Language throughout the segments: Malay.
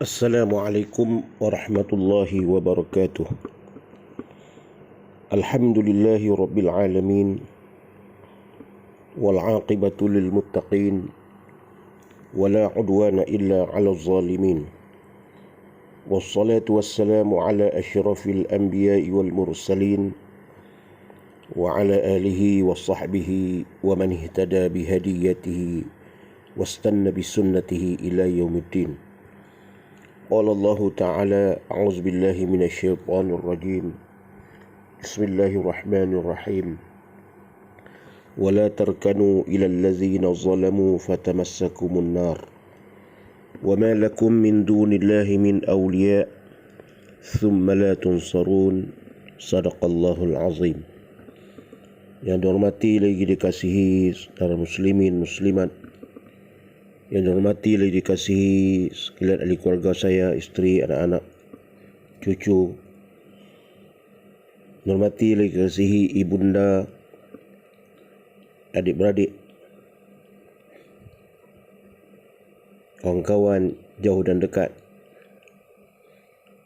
Assalamualaikum warahmatullahi wabarakatuh. Alhamdulillahi rabbil alamin wal aqibatu lil muttaqin wala udwana illa 'alal zalimin. Wassalatu wassalamu ala asyrafil anbiya'i wal mursalin wa ala alihi wa sahbihi wa man ihtada bihadiyatihi wastanna bisunnatihi ila yaumiddin. Qala Allah Ta'ala, a'udzu billahi minasy syaithanir rajim. Bismillahirrahmanirrahim. Wala tarkanu ilal ladzina zalamu fatamassakumun nar. Wama lakum min dunillahi min awliya thumma la tunsarun. Sadaqallahul azim. Yang dihormati lagi dikasihi saudara muslimin muslimat, yang dihormati lagi dikasihi sekalian ahli keluarga saya, isteri, anak-anak, cucu, dihormati lagi dikasihi ibunda, adik-beradik, kawan-kawan jauh dan dekat,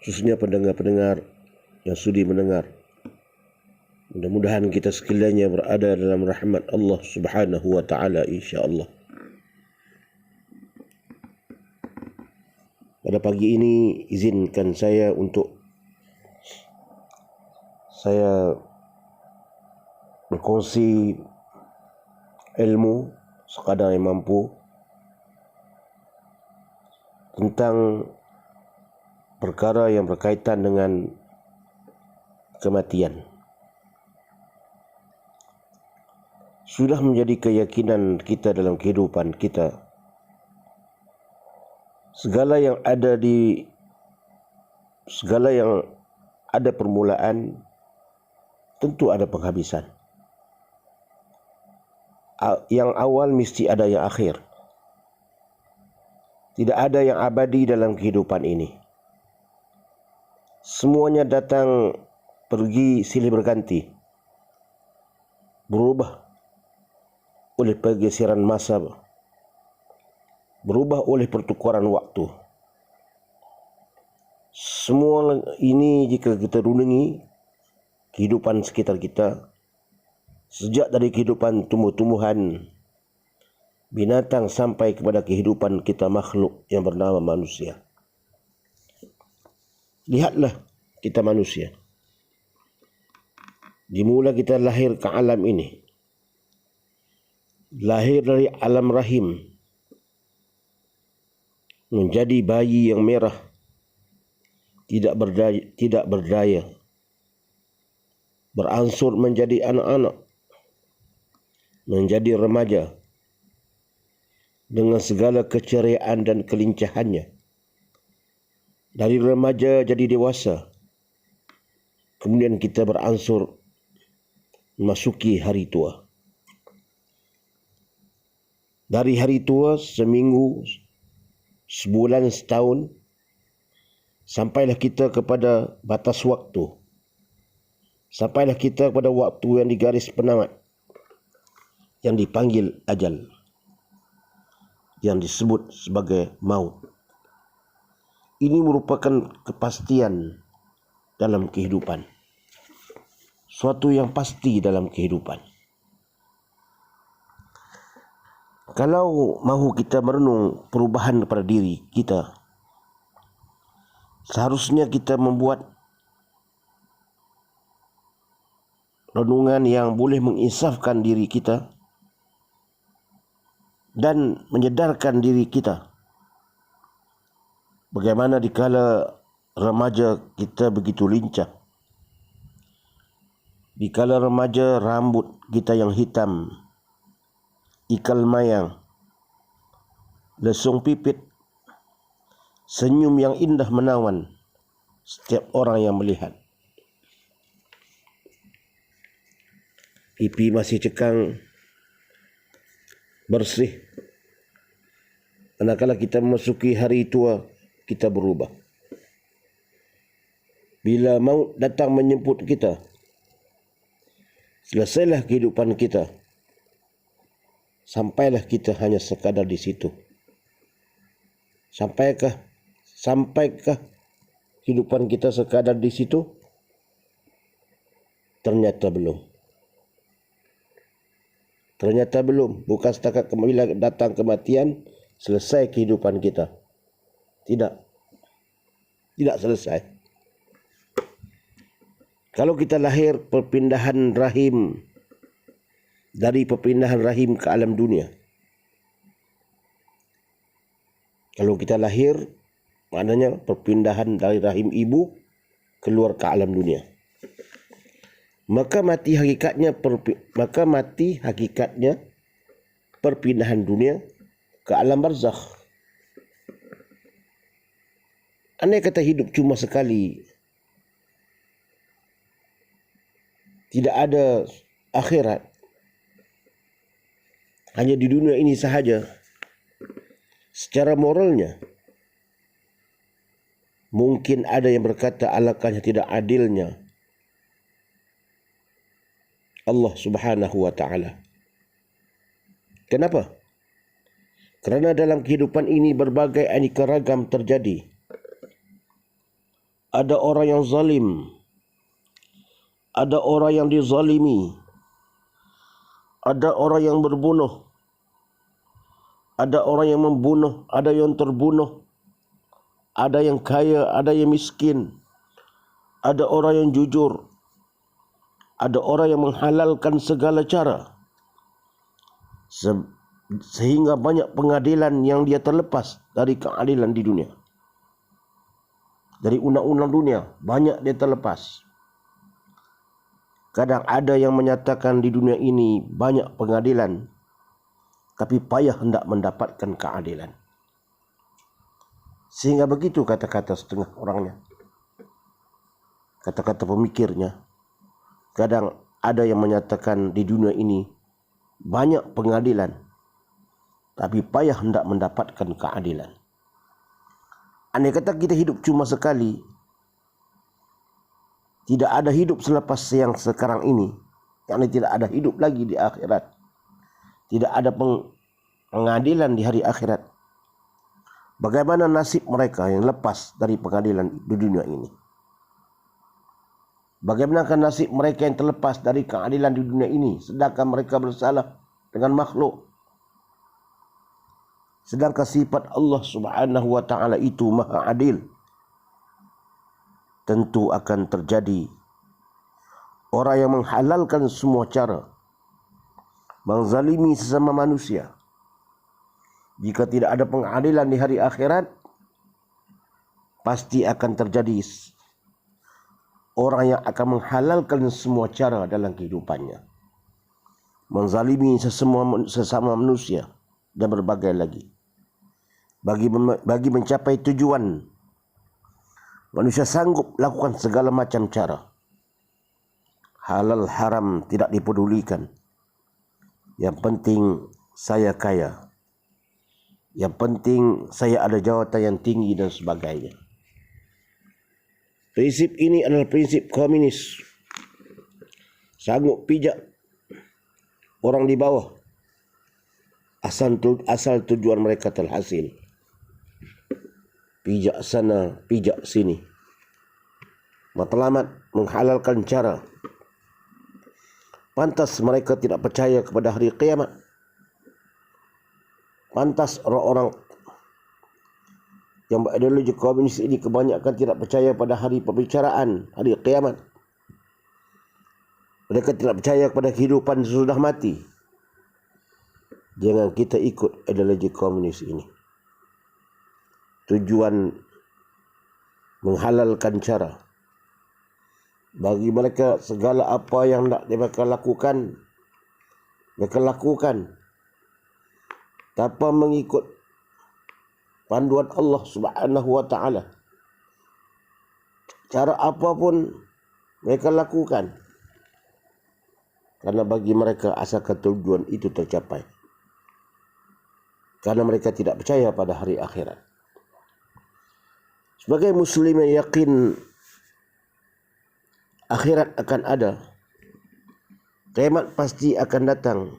khususnya pendengar-pendengar yang sudi mendengar. Mudah-mudahan kita sekaliannya berada dalam rahmat Allah Subhanahu wa taala, insya-Allah. Pada pagi ini izinkan saya untuk saya berkongsi ilmu sekadar yang mampu tentang perkara yang berkaitan dengan kematian. Sudah menjadi keyakinan kita dalam kehidupan kita, segala yang ada permulaan tentu ada penghabisan. Yang awal mesti ada yang akhir. Tidak ada yang abadi dalam kehidupan ini. Semuanya datang, pergi, silih berganti, berubah oleh pergeseran masa, berubah oleh pertukaran waktu. Semua ini jika kita renungi kehidupan sekitar kita, sejak dari kehidupan tumbuh-tumbuhan, binatang sampai kepada kehidupan kita makhluk yang bernama manusia. Lihatlah kita manusia. Dimula kita lahir ke alam ini, lahir dari alam rahim, menjadi bayi yang merah, tidak berdaya, berangsur menjadi anak-anak, menjadi remaja dengan segala keceriaan dan kelincahannya. Dari remaja jadi dewasa, kemudian kita berangsur memasuki hari tua. Dari hari tua, seminggu, sebulan, setahun, sampailah kita kepada batas waktu. Sampailah kita kepada waktu yang digaris penamat, yang dipanggil ajal, yang disebut sebagai maut. Ini merupakan kepastian dalam kehidupan, suatu yang pasti dalam kehidupan. Kalau mahu kita merenung perubahan pada diri kita, seharusnya kita membuat renungan yang boleh menginsafkan diri kita dan menyedarkan diri kita. Bagaimana dikala remaja kita begitu lincah, dikala remaja rambut kita yang hitam, ikal mayang, lesung pipit, senyum yang indah menawan setiap orang yang melihat. Pipi masih cekang, bersih. Manakala kita memasuki hari tua, kita berubah. Bila maut datang menjemput kita, selesailah kehidupan kita. Sampailah kita hanya sekadar di situ. Sampaikah kehidupan kita sekadar di situ? Ternyata belum. Ternyata belum. Bukan setakat bila datang kematian, selesai kehidupan kita. Tidak. Tidak selesai. Kalau kita lahir perpindahan rahim, dari perpindahan rahim ke alam dunia. Kalau kita lahir, maknanya perpindahan dari rahim ibu keluar ke alam dunia. Maka mati hakikatnya perpindahan dunia ke alam barzakh. Andai kata hidup cuma sekali, tidak ada akhirat, hanya di dunia ini sahaja, secara moralnya mungkin ada yang berkata alangkahnya tidak adilnya Allah Subhanahu wa ta'ala. Kenapa? Kerana dalam kehidupan ini berbagai aneka ragam terjadi. Ada orang yang zalim, ada orang yang dizalimi, ada orang yang berbunuh, ada orang yang membunuh, ada yang terbunuh, ada yang kaya, ada yang miskin, ada orang yang jujur, ada orang yang menghalalkan segala cara, sehingga banyak pengadilan yang dia terlepas dari keadilan di dunia. Dari undang-undang dunia, banyak dia terlepas. Kadang ada yang menyatakan di dunia ini banyak pengadilan, tapi payah hendak mendapatkan keadilan. Sehingga begitu kata-kata setengah orangnya, kata-kata pemikirnya. Kadang ada yang menyatakan di dunia ini banyak pengadilan, tapi payah hendak mendapatkan keadilan. Andai kata kita hidup cuma sekali, tidak ada hidup selepas yang sekarang ini, yakni tidak ada hidup lagi di akhirat, tidak ada pengadilan di hari akhirat. Bagaimana nasib mereka yang lepas dari pengadilan di dunia ini? Bagaimanakah nasib mereka yang terlepas dari keadilan di dunia ini, sedangkan mereka bersalah dengan makhluk? Sedangkan sifat Allah Subhanahu wa ta'ala itu maha adil. Tentu akan terjadi orang yang menghalalkan semua cara, menzalimi sesama manusia. Jika tidak ada pengadilan di hari akhirat, pasti akan terjadi orang yang akan menghalalkan semua cara dalam kehidupannya, menzalimi sesama manusia dan berbagai lagi. Bagi mencapai tujuan, manusia sanggup lakukan segala macam cara. Halal haram tidak dipedulikan. Yang penting saya kaya. Yang penting saya ada jawatan yang tinggi dan sebagainya. Prinsip ini adalah prinsip komunis. Sanggup pijak orang di bawah asal tujuan mereka terhasil. Pijak sana, pijak sini. Matlamat menghalalkan cara. Pantas mereka tidak percaya kepada hari kiamat. Pantas orang-orang yang berideologi komunis ini kebanyakan tidak percaya pada hari pembicaraan, hari kiamat. Mereka tidak percaya kepada kehidupan sesudah mati. Jangan kita ikut ideologi komunis ini. Tujuan menghalalkan cara. Bagi mereka segala apa yang nak mereka lakukan, mereka lakukan tanpa mengikut panduan Allah Subhanahu wa ta'ala. Cara apapun mereka lakukan, karena bagi mereka asalkan tujuan itu tercapai. Karena mereka tidak percaya pada hari akhirat. Sebagai muslim yang yakin akhirat akan ada, kiamat pasti akan datang,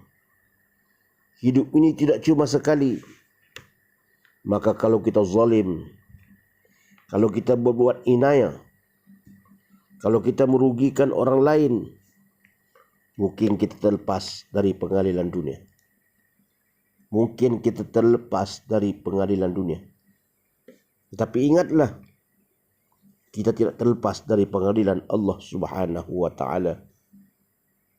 hidup ini tidak cuma sekali. Maka kalau kita zalim, kalau kita berbuat inayah, kalau kita merugikan orang lain, mungkin kita terlepas dari pengadilan dunia. Mungkin kita terlepas dari pengadilan dunia. Tetapi ingatlah, kita tidak terlepas dari pengadilan Allah Subhanahu wa taala.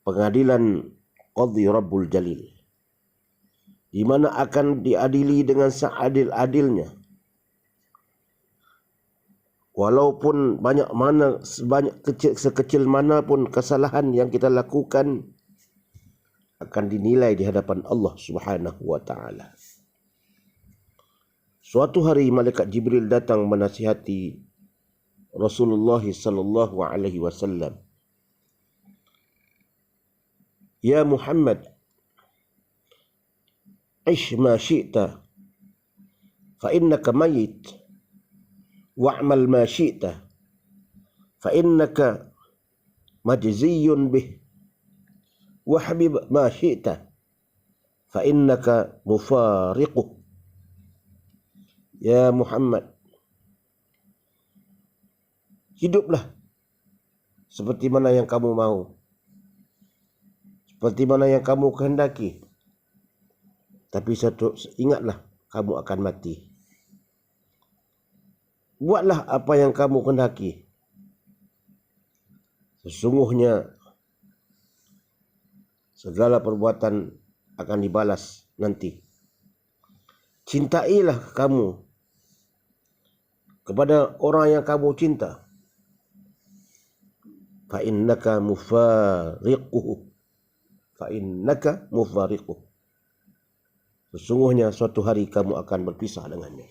Pengadilan Qadhi Rabbul Jalil, di mana akan diadili dengan seadil-adilnya. Walaupun sekecil manapun kesalahan yang kita lakukan, akan dinilai di hadapan Allah Subhanahu wa taala. Suatu hari malaikat Jibril datang menasihati Rasulullah sallallahu alaihi wasallam. Ya Muhammad, ish ma syi'ta fa innaka mayit, wa'mal ma syi'ta fa innaka majziyun bih, wahbib ma syi'ta fa innaka mufariquh. Ya Muhammad, hiduplah seperti mana yang kamu mau, seperti mana yang kamu kehendaki. Tapi ingatlah, kamu akan mati. Buatlah apa yang kamu kehendaki. Sesungguhnya segala perbuatan akan dibalas nanti. Cintailah kamu kepada orang yang kamu cinta. Fa innaka mufariquhu. Fa innaka mufariquh. Sesungguhnya suatu hari kamu akan berpisah dengannya.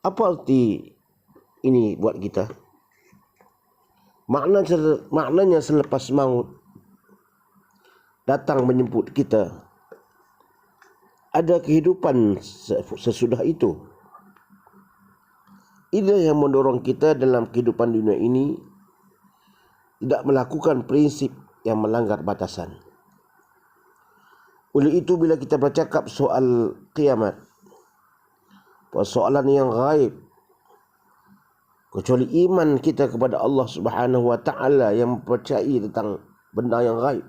Apa arti ini buat kita? Maknanya selepas maut datang menjemput kita, ada kehidupan sesudah itu. Inilah yang mendorong kita dalam kehidupan dunia ini tidak melakukan prinsip yang melanggar batasan. Oleh itu, bila kita bercakap soal kiamat, persoalan yang gaib, kecuali iman kita kepada Allah Subhanahu wa taala yang mempercayai tentang benda yang gaib.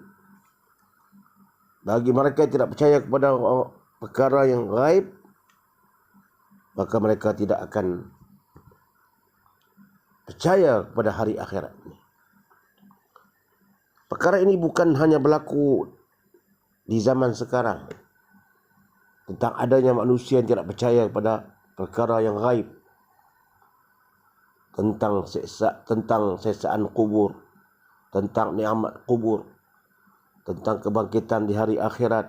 Bagi mereka yang tidak percaya kepada perkara yang gaib, maka mereka tidak akan percaya kepada hari akhirat. Perkara ini bukan hanya berlaku di zaman sekarang, tentang adanya manusia yang tidak percaya kepada perkara yang gaib, tentang siksaan kubur, tentang nikmat kubur, tentang kebangkitan di hari akhirat,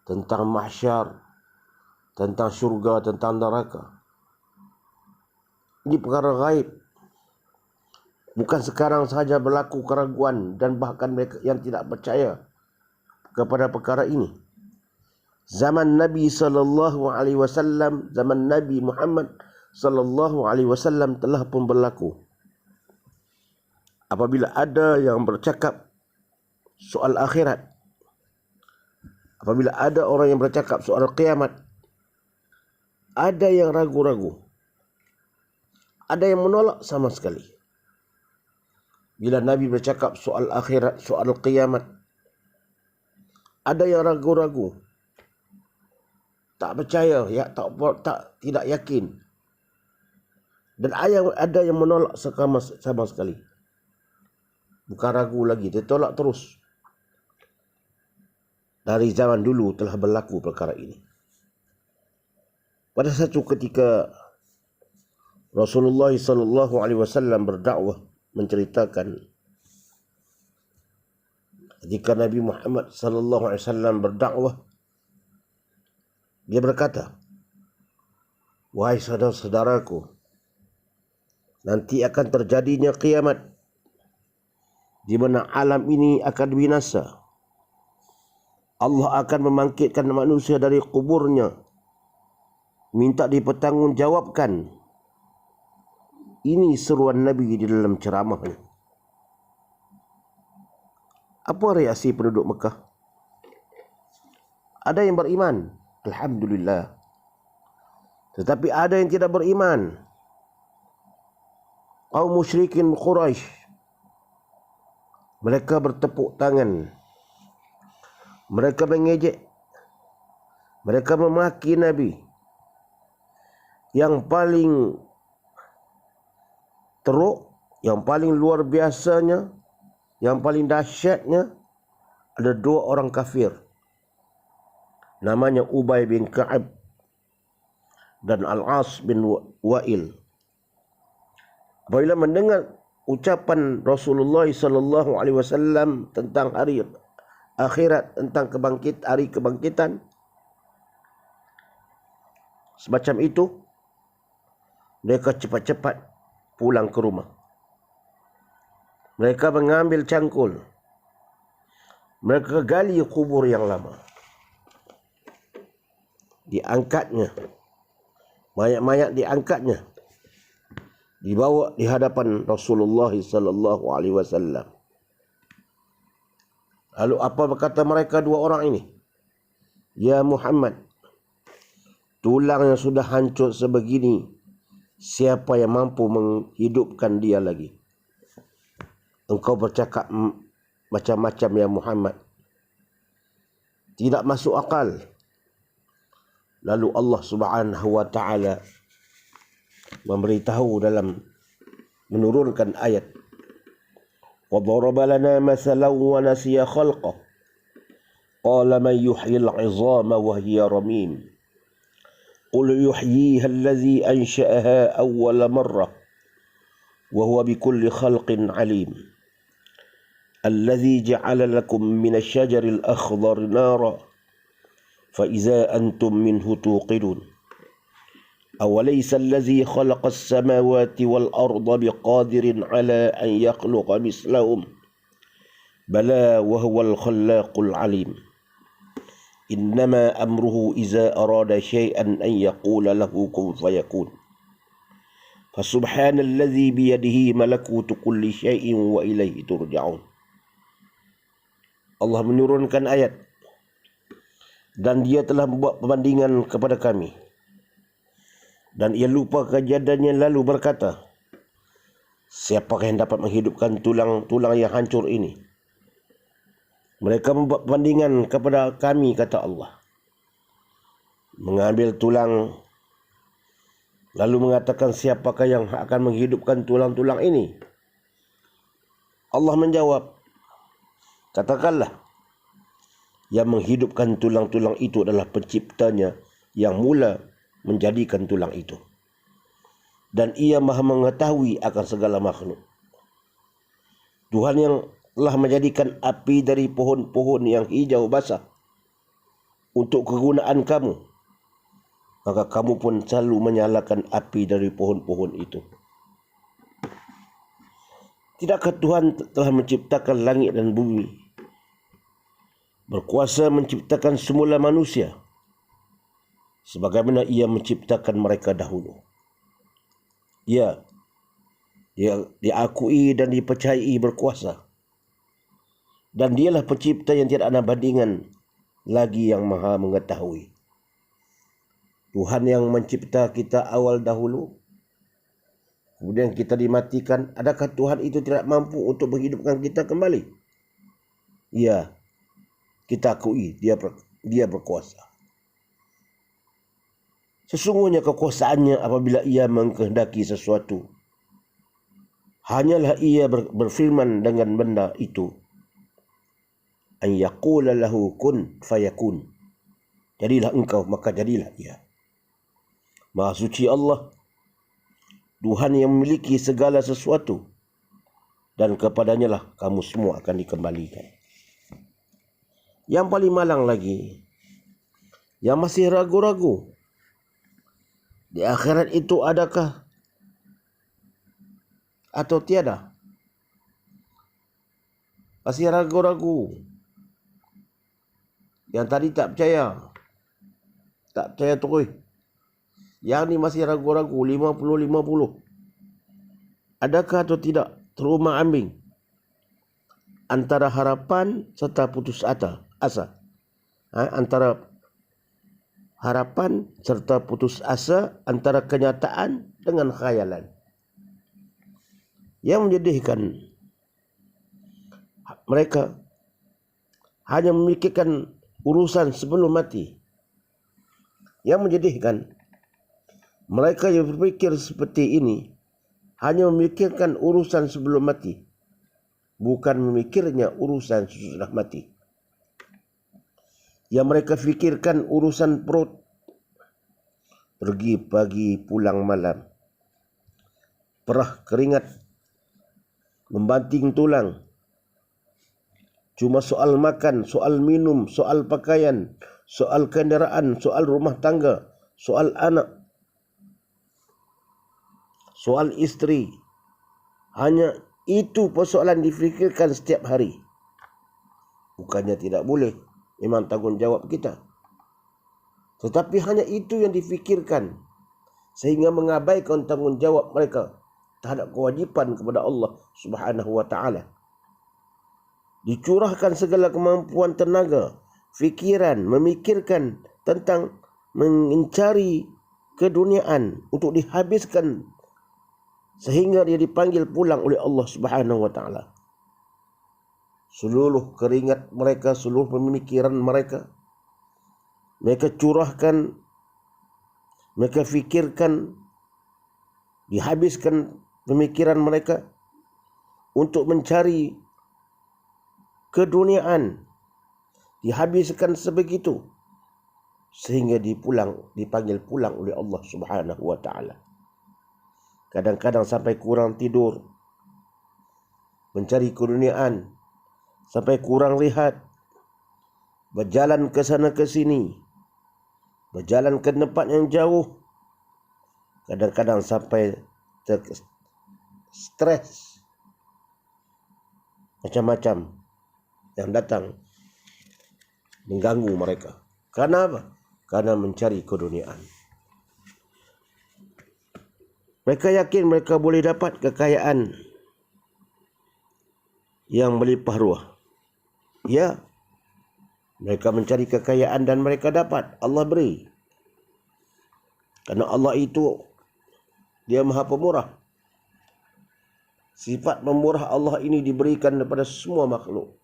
tentang mahsyar, tentang syurga, tentang neraka. Ini perkara gaib. Bukan sekarang sahaja berlaku keraguan dan bahkan mereka yang tidak percaya kepada perkara ini. Zaman Nabi sallallahu alaihi wasallam, zaman Nabi Muhammad sallallahu alaihi wasallam telah pun berlaku. Apabila ada yang bercakap soal akhirat, apabila ada orang yang bercakap soal kiamat, ada yang ragu-ragu, ada yang menolak sama sekali. Bila Nabi bercakap soal akhirat, soal kiamat, ada yang ragu-ragu, tak percaya, tidak yakin. Dan ada yang menolak sama sekali. Bukan ragu lagi, dia tolak terus. Dari zaman dulu telah berlaku perkara ini. Pada satu ketika Rasulullah sallallahu alaihi wasallam berdakwah, menceritakan ketika Nabi Muhammad sallallahu alaihi wasallam berdakwah, dia berkata, wahai saudara-saudaraku, nanti akan terjadinya kiamat, di mana alam ini akan binasa. Allah akan membangkitkan manusia dari kuburnya, minta dipertanggungjawabkan. Ini seruan Nabi di dalam ceramahnya. Apa reaksi penduduk Mekah? Ada yang beriman, alhamdulillah. Tetapi ada yang tidak beriman, kaum musyrikin Quraisy. Mereka bertepuk tangan, mereka mengejek, mereka memaki Nabi. Yang paling teruk, yang paling luar biasanya, yang paling dahsyatnya, ada dua orang kafir. Namanya Ubay bin Ka'ab dan Al-As bin Wa'il. Apabila mendengar ucapan Rasulullah sallallahu alaihi wasallam tentang hari akhirat, tentang hari kebangkitan semacam itu, mereka cepat-cepat pulang ke rumah. Mereka mengambil cangkul, mereka gali kubur yang lama, diangkatnya, mayat-mayat diangkatnya, dibawa di hadapan Rasulullah sallallahu alaihi wasallam. Lalu apa berkata mereka dua orang ini? Ya Muhammad, tulang yang sudah hancur sebegini, siapa yang mampu menghidupkan dia lagi? Engkau bercakap macam-macam ya Muhammad, tidak masuk akal. Lalu Allah Subhanahu wa taala memberitahu dalam menurunkan ayat, wa daraba lana mathalan wa nasiya khalqah qala man yuhyil 'idhama wa hiya ramim qul yuhyiha allazi ansha'aha awwala marrah wa huwa bikulli khalqin 'alim الذي جعل لكم من الشجر الأخضر نارا فإذا أنتم منه توقدون أوليس الذي خلق السماوات والأرض بقادر على أن يخلق مثلهم بلى وهو الخلاق العليم إنما أمره إذا أراد شيئا أن يقول له كن فيكون فسبحان الذي بيده ملكوت كل شيء وإليه ترجعون. Allah menurunkan ayat, dan dia telah membuat perbandingan kepada kami, dan ia lupa kejadiannya lalu berkata, siapakah yang dapat menghidupkan tulang-tulang yang hancur ini? Mereka membuat perbandingan kepada kami, kata Allah, mengambil tulang lalu mengatakan, siapakah yang akan menghidupkan tulang-tulang ini? Allah menjawab, katakanlah, yang menghidupkan tulang-tulang itu adalah penciptanya yang mula menjadikan tulang itu. Dan ia maha mengetahui akan segala makhluk. Tuhan yang telah menjadikan api dari pohon-pohon yang hijau basah untuk kegunaan kamu, maka kamu pun selalu menyalakan api dari pohon-pohon itu. Tidakkah Tuhan telah menciptakan langit dan bumi, berkuasa menciptakan semula manusia, sebagaimana ia menciptakan mereka dahulu? Ya, dia diakui dan dipercayai berkuasa, dan dialah pencipta yang tidak ada bandingan lagi, yang maha mengetahui. Tuhan yang mencipta kita awal dahulu, kemudian kita dimatikan. Adakah Tuhan itu tidak mampu untuk menghidupkan kita kembali? Ya, kita akui dia berkuasa. Sesungguhnya kekuasaannya apabila ia mengkehendaki sesuatu, hanyalah ia berfirman dengan benda itu, an yaqula lahu kun fayakun, jadilah engkau maka jadilah ia. Maha suci Allah, Tuhan yang memiliki segala sesuatu, dan kepadanya lah kamu semua akan dikembalikan. Yang paling malang lagi, yang masih ragu-ragu, di akhirat itu adakah atau tiada? Masih ragu-ragu. Yang tadi tak percaya terus. Yang ni masih ragu-ragu, 50-50. Adakah atau tidak terumah ambing antara harapan serta putus asa? Antara harapan serta putus asa antara kenyataan dengan khayalan. Yang menjadikan mereka hanya memikirkan urusan sebelum mati. Yang menjadikan mereka yang berpikir seperti ini hanya memikirkan urusan sebelum mati, bukan memikirnya urusan sesudah mati. Yang mereka fikirkan urusan perut, pergi pagi pulang malam, perah keringat, membanting tulang. Cuma soal makan, soal minum, soal pakaian, soal kenderaan, soal rumah tangga, soal anak, soal istri. Hanya itu persoalan difikirkan setiap hari. Bukannya tidak boleh, memang tanggungjawab kita. Tetapi hanya itu yang difikirkan, sehingga mengabaikan tanggungjawab mereka terhadap kewajipan kepada Allah Subhanahu wa ta'ala. Dicurahkan segala kemampuan tenaga, fikiran, memikirkan tentang mencari keduniaan untuk dihabiskan sehingga dia dipanggil pulang oleh Allah Subhanahu wa ta'ala. Seluruh keringat mereka, seluruh pemikiran mereka curahkan, mereka fikirkan, dihabiskan pemikiran mereka untuk mencari keduniaan, dihabiskan sebegitu sehingga dipanggil pulang oleh Allah Subhanahu wa ta'ala. Kadang-kadang sampai kurang tidur, mencari keduniaan, sampai kurang lihat, berjalan ke sana ke sini, berjalan ke tempat yang jauh, kadang-kadang sampai stres, macam-macam yang datang mengganggu mereka. Karena apa? Karena mencari keduniaan. Mereka yakin mereka boleh dapat kekayaan yang melimpah ruah. Ya, mereka mencari kekayaan dan mereka dapat. Allah beri. Karena Allah itu, Dia Maha Pemurah. Sifat pemurah Allah ini diberikan kepada semua makhluk.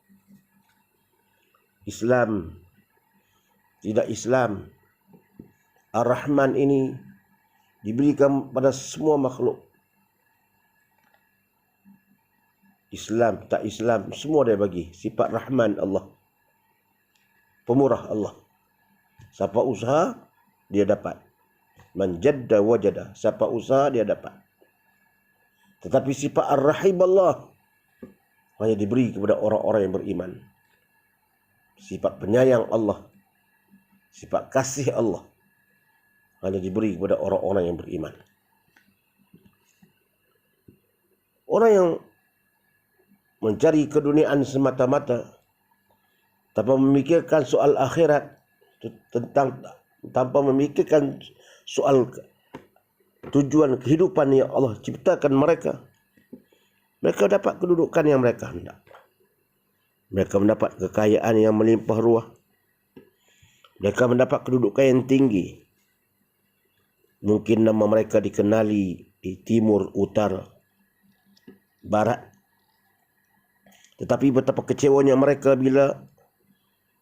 Islam, tidak Islam, Ar-Rahman ini diberikan pada semua makhluk. Islam, tak Islam, semua dia bagi. Sifat Rahman Allah, pemurah Allah. Siapa usaha, dia dapat. Man jadda wajada, siapa usaha, dia dapat. Tetapi sifat Ar-Rahim Allah hanya diberi kepada orang-orang yang beriman. Sifat penyayang Allah, sifat kasih Allah hanya diberi kepada orang-orang yang beriman. Orang yang mencari keduniaan semata-mata tanpa memikirkan soal akhirat, tanpa memikirkan soal tujuan kehidupan yang Allah ciptakan mereka, mereka dapat kedudukan yang mereka hendak. Mereka mendapat kekayaan yang melimpah ruah. Mereka mendapat kedudukan yang tinggi. Mungkin nama mereka dikenali di timur, utara, barat. Tetapi betapa kecewanya mereka bila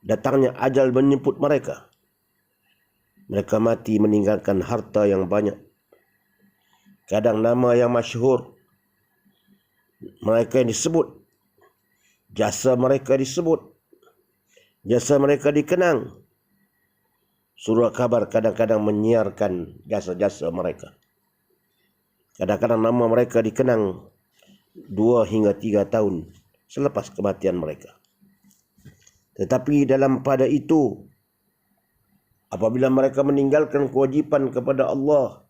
datangnya ajal menjemput mereka. Mereka mati meninggalkan harta yang banyak. Kadang nama yang masyhur, mereka yang disebut, jasa mereka disebut, jasa mereka dikenang. Surah khabar kadang-kadang menyiarkan jasa-jasa mereka. Kadang-kadang nama mereka dikenang 2 hingga 3 tahun selepas kematian mereka. Tetapi dalam pada itu, apabila mereka meninggalkan kewajipan kepada Allah,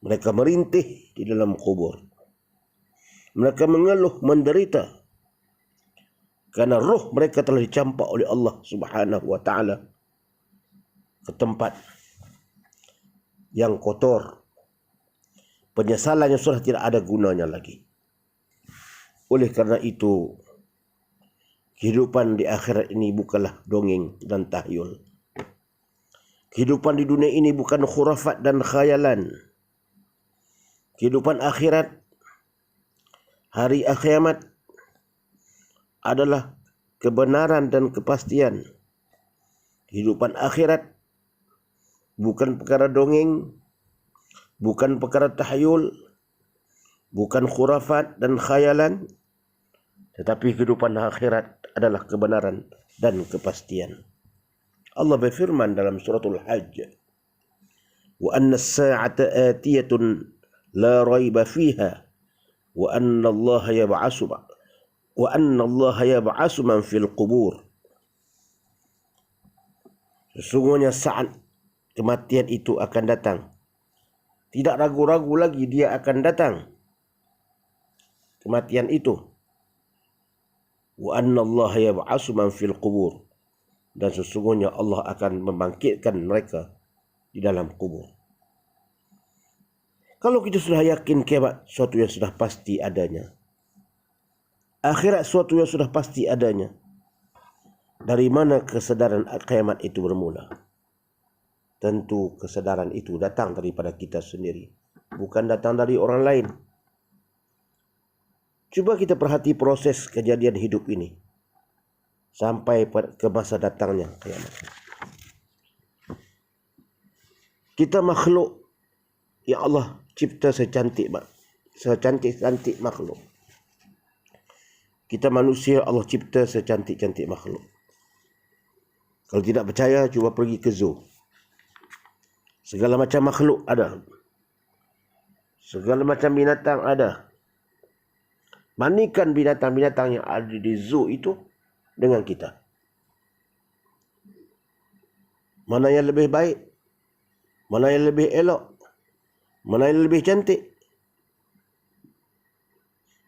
mereka merintih di dalam kubur. Mereka mengeluh, menderita, karena roh mereka telah dicampak oleh Allah Subhanahu wa ta'ala ke tempat yang kotor. Penyesalan yang sudah tidak ada gunanya lagi. Oleh karena itu, kehidupan di akhirat ini bukanlah dongeng dan tahyul. Kehidupan di dunia ini bukan khurafat dan khayalan. Kehidupan akhirat, hari kiamat adalah kebenaran dan kepastian. Kehidupan akhirat bukan perkara dongeng, bukan perkara tahayul, bukan khurafat dan khayalan, tetapi kehidupan akhirat adalah kebenaran dan kepastian. Allah berfirman dalam suratul Hajj, wa anna as-sa'ata atiyatun la raiba fiha wa anna Allah yab'asu man fil qubur. Sesungguhnya saat kematian itu akan datang. Tidak ragu-ragu lagi dia akan datang. Kematian itu. Wa anna Allah yab'asu man fil qubur. Dan sesungguhnya Allah akan membangkitkan mereka di dalam kubur. Kalau kita sudah yakin kiamat suatu yang sudah pasti adanya, akhirat suatu yang sudah pasti adanya, dari mana kesadaran kiamat itu bermula? Tentu kesadaran itu datang daripada kita sendiri, bukan datang dari orang lain. Cuba kita perhati proses kejadian hidup ini sampai ke masa datangnya kiamat. Kita makhluk yang Allah cipta secantik makhluk. Kita manusia Allah cipta secantik-cantik makhluk. Kalau tidak percaya, cuba pergi ke zoo. Segala macam makhluk ada. Segala macam binatang ada. Bandingkan binatang-binatang yang ada di zoo itu dengan kita. Mana yang lebih baik? Mana yang lebih elok? Mana yang lebih cantik?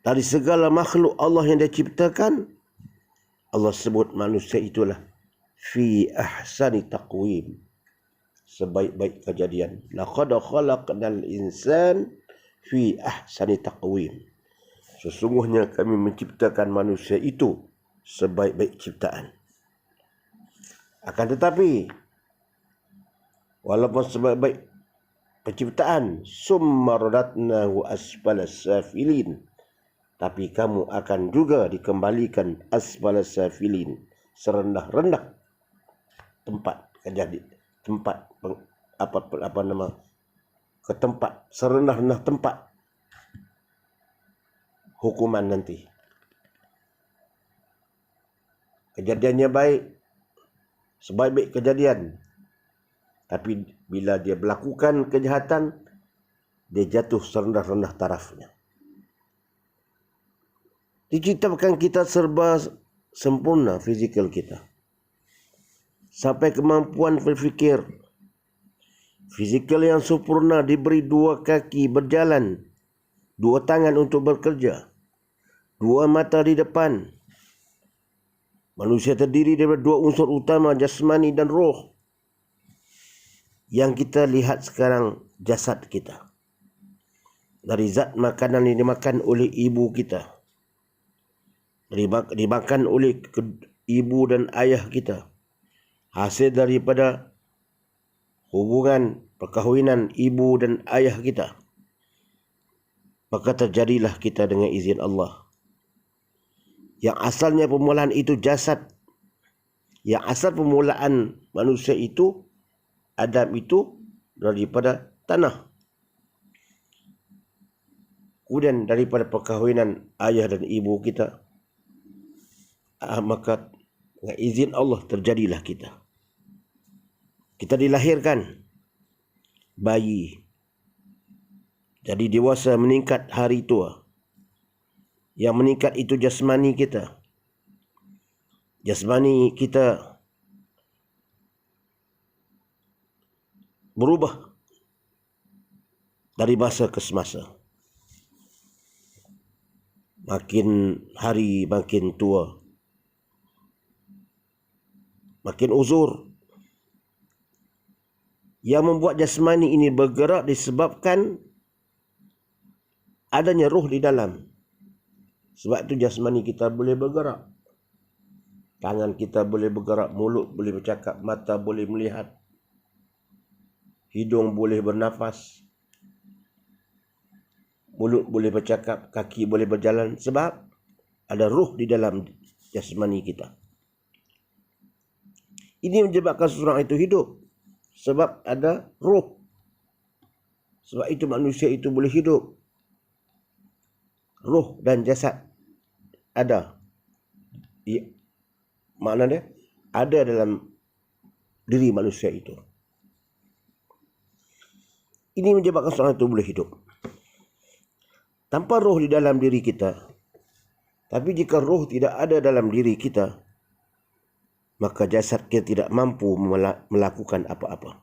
Dari segala makhluk Allah yang dia ciptakan, Allah sebut manusia itulah fi ahsani taqwim, sebaik-baik kejadian. Laqad khalaqnal insan fi ahsani taqwim. Sesungguhnya kami menciptakan manusia itu sebaik-baik ciptaan. Akan tetapi, walaupun sebaik-baik penciptaan, summa radatnahu asfalas safilin, tapi kamu akan juga dikembalikan asfalas safilin, serendah-rendah tempat kejadian, ke tempat serendah-rendah tempat hukuman nanti. Kejadiannya baik, sebaik-baik kejadian, tapi bila dia melakukan kejahatan, dia jatuh serendah-rendah tarafnya. Diciptakan kita serba sempurna fizikal kita, sampai kemampuan berfikir. Fizikal yang sempurna, diberi 2 kaki berjalan, 2 tangan untuk bekerja, 2 mata di depan. Manusia terdiri dari 2 unsur utama, jasmani dan roh. Yang kita lihat sekarang jasad kita, dari zat makanan yang dimakan oleh ibu kita, dimakan oleh ibu dan ayah kita, hasil daripada hubungan perkahwinan ibu dan ayah kita, maka terjadilah kita dengan izin Allah. Yang asalnya permulaan itu jasad, yang asal permulaan manusia itu, Adam itu daripada tanah. Kemudian daripada perkahwinan ayah dan ibu kita, maka dengan izin Allah terjadilah kita. Kita dilahirkan bayi, jadi dewasa, meningkat hari tua. Yang meningkat itu jasmani kita. Jasmani kita berubah dari masa ke semasa. Makin hari makin tua, makin uzur. Yang membuat jasmani ini bergerak disebabkan adanya roh di dalam. Sebab itu jasmani kita boleh bergerak. Tangan kita boleh bergerak, mulut boleh bercakap, mata boleh melihat. hidung boleh bernafas, mulut boleh bercakap, kaki boleh berjalan, sebab ada ruh di dalam jasmani kita. Ini menyebabkan seseorang itu hidup, sebab ada ruh. Sebab itu manusia itu boleh hidup. Ruh dan jasad ada. Maknanya ada dalam diri manusia itu. Ini menyebabkan seseorang itu boleh hidup. Tanpa ruh di dalam diri kita, tapi jika ruh tidak ada dalam diri kita, maka jasad kita tidak mampu melakukan apa-apa.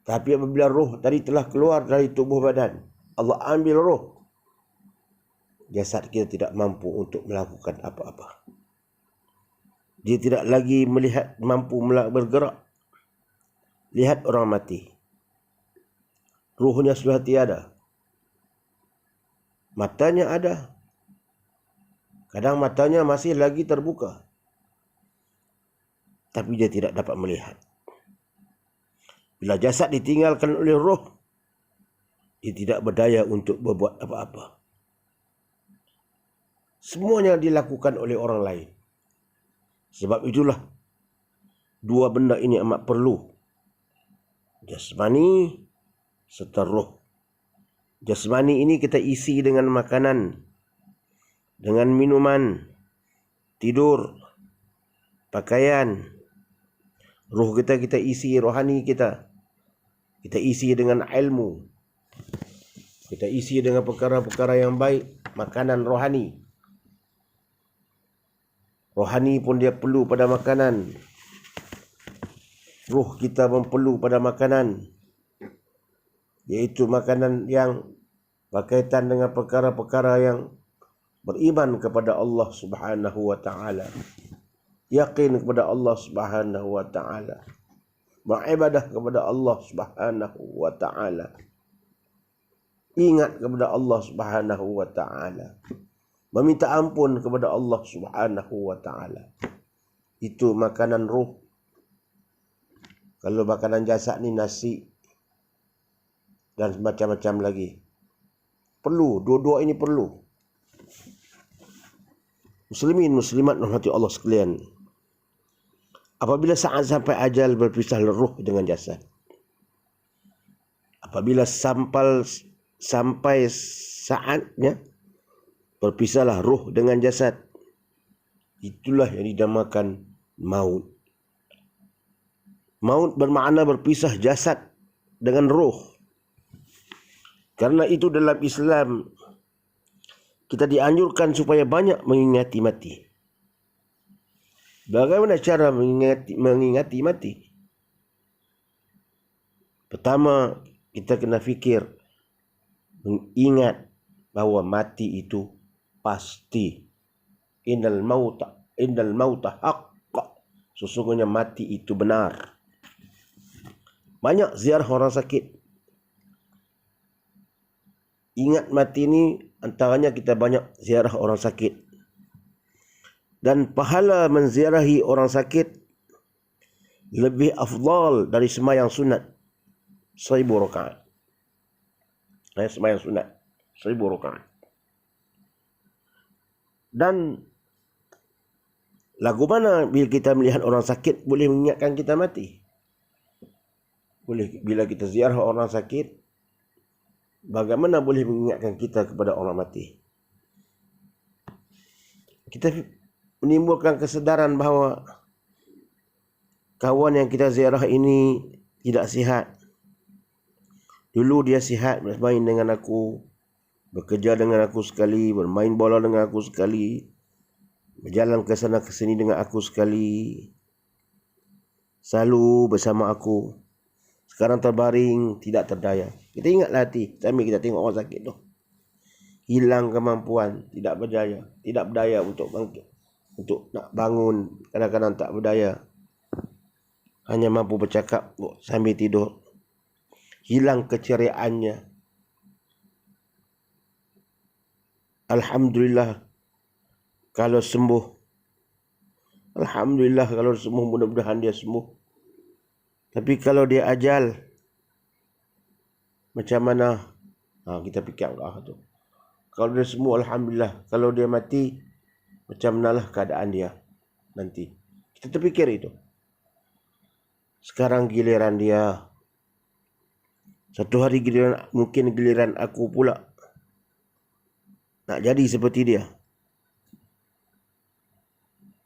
Tapi apabila ruh tadi telah keluar dari tubuh badan, Allah ambil ruh, jasad kita tidak mampu untuk melakukan apa-apa. Dia tidak lagi mampu bergerak. Lihat orang mati, ruhnya sudah tiada. Matanya ada, kadang matanya masih lagi terbuka, tapi dia tidak dapat melihat. Bila jasad ditinggalkan oleh roh, dia tidak berdaya untuk berbuat apa-apa. Semuanya dilakukan oleh orang lain. Sebab itulah dua benda ini amat perlu. Jasmani serta roh. Jasmani ini kita isi dengan makanan, dengan minuman, tidur, pakaian. Roh kita isi rohani kita. Kita isi dengan ilmu. Kita isi dengan perkara-perkara yang baik, makanan rohani. Rohani pun dia perlu pada makanan. Ruh kita pun perlu pada makanan, iaitu makanan yang berkaitan dengan perkara-perkara yang beriman kepada Allah Subhanahu wa taala, yakin kepada Allah Subhanahu wa taala, beribadah kepada Allah Subhanahu wa taala, ingat kepada Allah Subhanahu wa taala, meminta ampun kepada Allah Subhanahu wa taala. Itu makanan ruh. Kalau makanan jasad ni nasi dan macam-macam lagi. Perlu, dua-dua ini perlu. Muslimin, muslimat rahmati Allah sekalian. Apabila saat sampai ajal berpisah ruh dengan jasad. Apabila sampai saatnya berpisahlah ruh dengan jasad. Itulah yang dinamakan maut. Maut bermakna berpisah jasad dengan ruh. Karena itu dalam Islam kita dianjurkan supaya banyak mengingati mati. Bagaimana cara mengingati mati? Pertama, kita kena fikir, mengingat bahawa mati itu pasti. Innal mauta haqq. Sesungguhnya mati itu benar. Banyak ziarah orang sakit. Ingat mati ini antaranya kita banyak ziarah orang sakit. Dan pahala menziarahi orang sakit lebih afdal dari sembahyang sunat 1000 rakaat. Sembahyang sunat 1000 rakaat. Dan lagu mana bila kita melihat orang sakit boleh mengingatkan kita mati? Boleh. Bila kita ziarah orang sakit, bagaimana boleh mengingatkan kita kepada orang mati? Kita menimbulkan kesedaran bahawa kawan yang kita ziarah ini tidak sihat. Dulu dia sihat, bermain dengan aku, bekerja dengan aku sekali, bermain bola dengan aku sekali, berjalan ke sana ke sini dengan aku sekali, selalu bersama aku. Sekarang terbaring, tidak terdaya. Kita ingatlah hati sambil kita tengok orang sakit tu. Hilang kemampuan, tidak berdaya untuk bangkit, untuk nak bangun, kadang-kadang tak berdaya. Hanya mampu bercakap sambil tidur. Hilang keceriaannya. Alhamdulillah kalau sembuh. Alhamdulillah kalau sembuh, mudah-mudahan dia sembuh. Tapi kalau dia ajal, macam mana? Kita fikir tu. Kalau dia semua, alhamdulillah. Kalau dia mati, macam manalah keadaan dia nanti. Kita terfikir itu. Sekarang giliran dia. Satu hari mungkin giliran aku pula nak jadi seperti dia.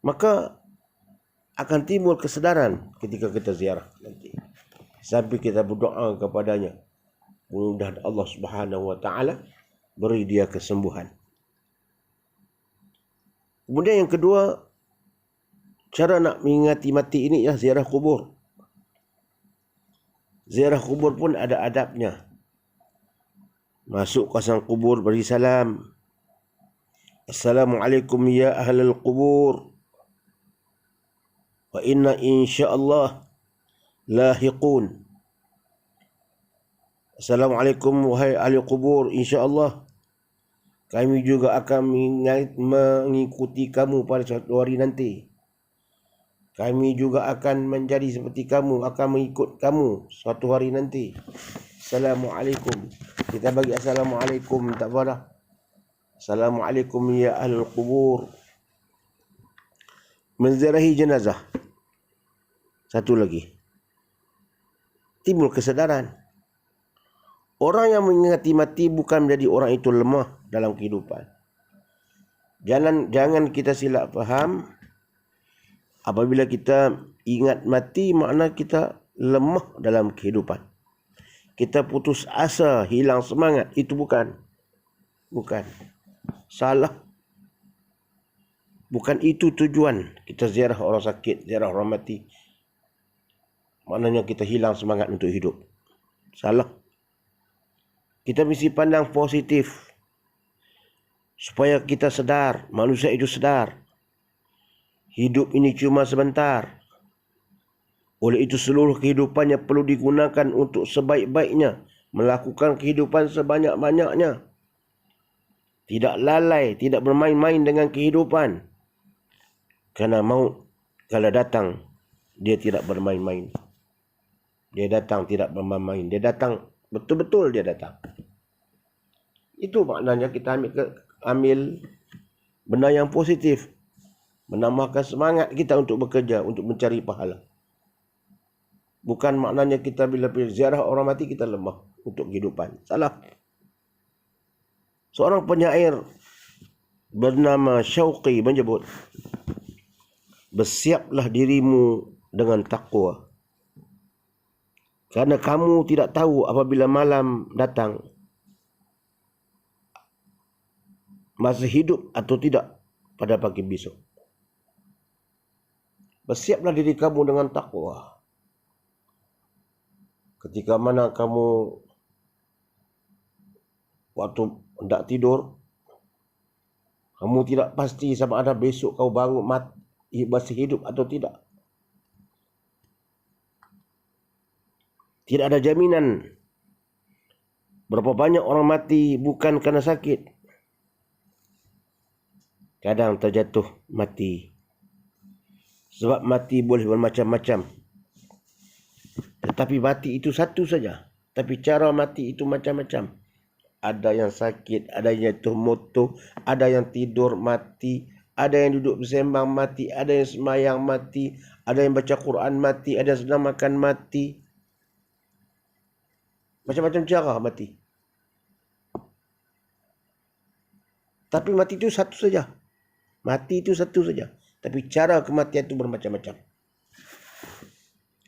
Maka akan timbul kesedaran ketika kita ziarah nanti. Sampai kita berdoa kepadanya. Mudah-mudahan Allah Subhanahu Wa Taala beri dia kesembuhan. Kemudian yang kedua, cara nak mengingati mati ini ialah ziarah kubur. Ziarah kubur pun ada adabnya. Masuk kawasan kubur, beri salam. Assalamualaikum ya ahlal kubur. Wa inna insyaallah lahiqun. Assalamualaikum wahai ahli kubur, insyaallah kami juga akan mengikuti kamu pada suatu hari nanti. Kami juga akan menjadi seperti kamu, akan mengikut kamu suatu hari nanti. Assalamualaikum. Kita bagi assalamualaikum, tak apa dah. Assalamualaikum ya ahlul kubur. Menziarahi jenazah. Satu lagi. Timbul kesedaran. Orang yang mengingati mati bukan menjadi orang itu lemah dalam kehidupan. Jangan kita silap faham. Apabila kita ingat mati, makna kita lemah dalam kehidupan. Kita putus asa, hilang semangat. Itu bukan. Salah. Bukan itu tujuan kita ziarah orang sakit, ziarah orang mati. Maknanya kita hilang semangat untuk hidup. Salah. Kita mesti pandang positif. Supaya kita sedar, manusia itu sedar. Hidup ini cuma sebentar. Oleh itu seluruh kehidupannya perlu digunakan untuk sebaik-baiknya. Melakukan kehidupan sebanyak-banyaknya. Tidak lalai, tidak bermain-main dengan kehidupan. Kerana maut kalau datang, dia tidak bermain-main. Dia datang tidak bermain-main. Dia datang, betul-betul dia datang. Itu maknanya kita ambil benda yang positif. Menambahkan semangat kita untuk bekerja, untuk mencari pahala. Bukan maknanya kita bila ziarah orang mati kita lemah untuk kehidupan. Salah. Seorang penyair bernama Syauqi menyebut, bersiaplah dirimu dengan takwa. Kerana kamu tidak tahu apabila malam datang, masih hidup atau tidak pada pagi besok. Bersiaplah diri kamu dengan takwa. Ketika mana kamu waktu hendak tidur, kamu tidak pasti sama ada besok kau bangun masih hidup atau tidak. Tidak ada jaminan. Berapa banyak orang mati bukan kerana sakit. Kadang terjatuh mati. Sebab mati boleh bermacam-macam. Tetapi mati itu satu saja. Tapi cara mati itu macam-macam. Ada yang sakit, ada yang jatuh motor, ada yang tidur mati, ada yang duduk bersembang mati, ada yang semayang mati, ada yang baca Quran mati, ada yang sedang makan mati. Macam-macam cara mati. Tapi mati itu satu saja. Mati itu satu saja. Tapi cara kematian itu bermacam-macam.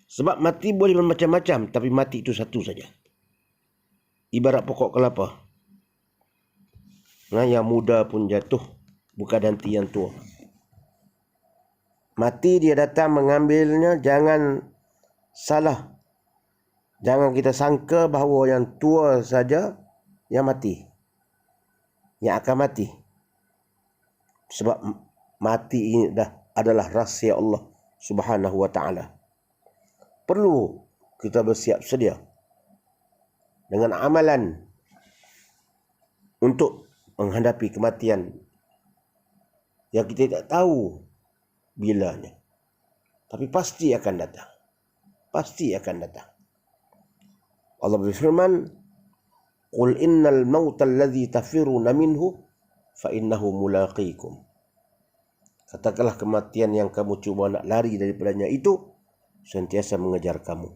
Sebab mati boleh bermacam-macam, tapi mati itu satu saja. Ibarat pokok kelapa. Yang muda pun jatuh, bukan nanti yang tua. Mati dia datang mengambilnya, jangan salah. Jangan kita sangka bahawa yang tua saja yang mati. Yang akan mati. Sebab mati ini adalah rahsia Allah Subhanahu Wa Taala. Perlu kita bersiap sedia dengan amalan untuk menghadapi kematian yang kita tidak tahu bilanya, tapi pasti akan datang. pasti akan datang. Allah berfirman, "Qul innal mauta alladhi tafiruna minhu fa innahu mulaqikum." Katakanlah kematian yang kamu cuba nak lari daripadanya itu sentiasa mengejar kamu.